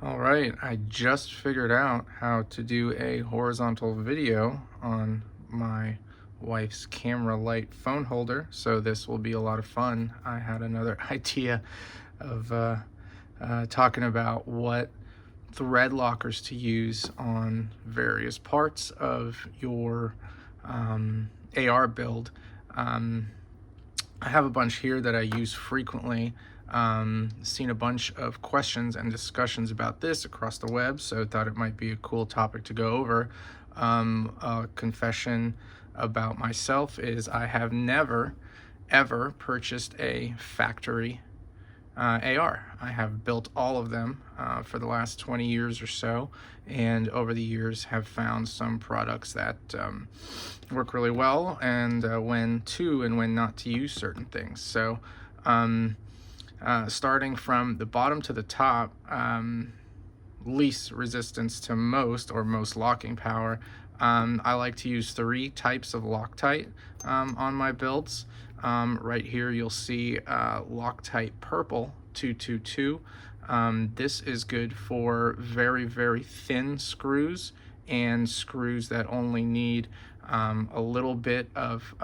All right, I just figured out how to do a horizontal video on my wife's camera light phone holder, so this will be a lot of fun. I had another idea of talking about what thread lockers to use on various parts of your AR build. Um, I have a bunch here that I use frequently. Seen a bunch of questions and discussions about this across the web, so thought it might be a cool topic to go over. A confession about myself is I have never, ever purchased a factory AR. I have built all of them for the last 20 years or so, and over the years have found some products that work really well, and when to and when not to use certain things. So starting from the bottom to the top, least resistance to most, or most locking power, I like to use 3 types of Loctite on my builds. Right here you'll see Loctite Purple 222. This is good for very, very thin screws and screws that only need a little bit of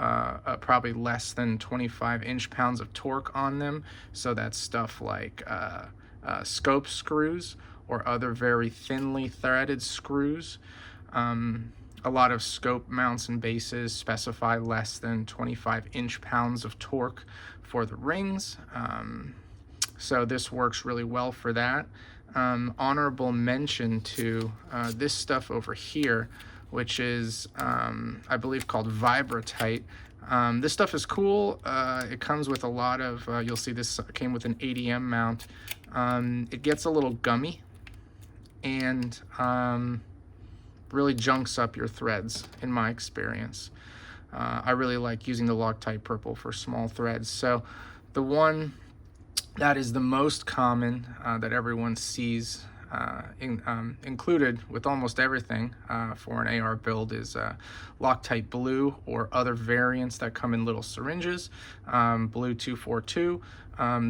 probably less than 25 inch-pounds of torque on them. So that's stuff like scope screws or other very thinly threaded screws. A lot of scope mounts and bases specify less than 25 inch-pounds of torque for the rings. So this works really well for that. Honorable mention to this stuff over here, which is, I believe, called Vibratite. This stuff is cool. It comes with a lot of, you'll see this came with an ADM mount. It gets a little gummy and really junks up your threads, in my experience. I really like using the Loctite Purple for small threads. So the one that is the most common that everyone sees included with almost everything for an AR build is Loctite Blue, or other variants that come in little syringes. Blue 242.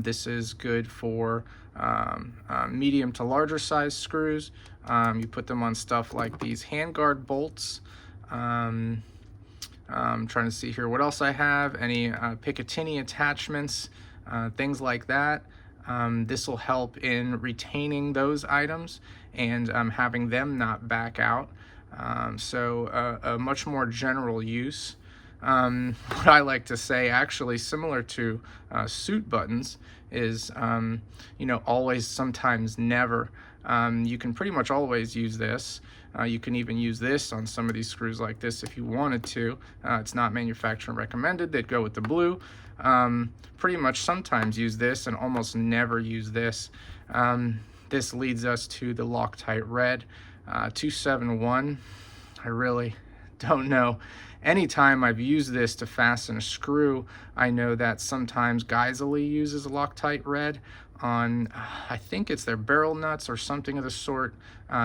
This is good for medium to larger size screws. You put them on stuff like these handguard bolts. I'm trying to see here what else I have. Any Picatinny attachments, things like that. This will help in retaining those items and having them not back out. So a much more general use. What I like to say, actually similar to suit buttons, is always, sometimes, never. You can pretty much always use this. You can even use this on some of these screws like this if you wanted to. It's not manufacturer recommended. They'd go with the blue. Pretty much sometimes use this and almost never use this. This leads us to the Loctite Red 271. I really don't know. Anytime I've used this to fasten a screw, I know that sometimes Geissele uses Loctite Red on, I think it's their barrel nuts or something of the sort.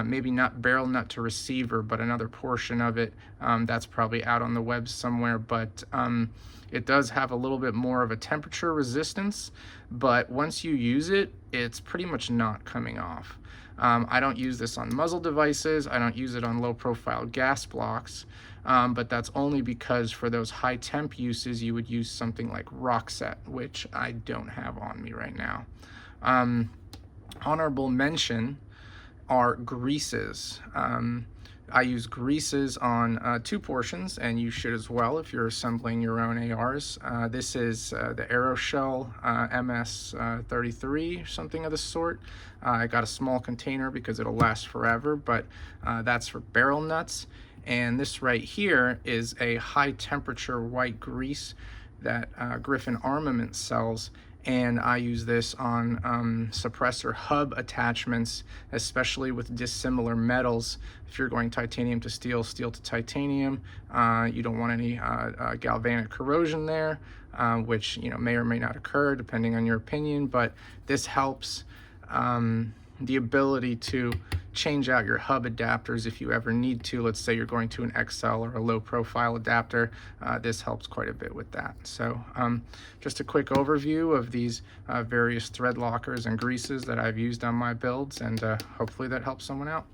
Maybe not barrel nut to receiver, but another portion of it. That's probably out on the web somewhere, but it does have a little bit more of a temperature resistance, but once you use it, it's pretty much not coming off. I don't use this on muzzle devices. I don't use it on low profile gas blocks, but that's only because for those high temp uses, you would use something like Rockset, which I don't have on me right now. Honorable mention are greases. I use greases on 2 portions, and you should as well if you're assembling your own ARs. This is the Aeroshell MS33, something of the sort. I got a small container because it'll last forever, but that's for barrel nuts. And this right here is a high temperature white grease that Griffin Armament sells, and I use this on suppressor hub attachments, especially with dissimilar metals. If you're going titanium to steel, steel to titanium, you don't want any galvanic corrosion there, which may or may not occur depending on your opinion, but this helps the ability to change out your hub adapters if you ever need to. Let's say you're going to an XL or a low profile adapter. This helps quite a bit with that. So just a quick overview of these various thread lockers and greases that I've used on my builds, and hopefully that helps someone out.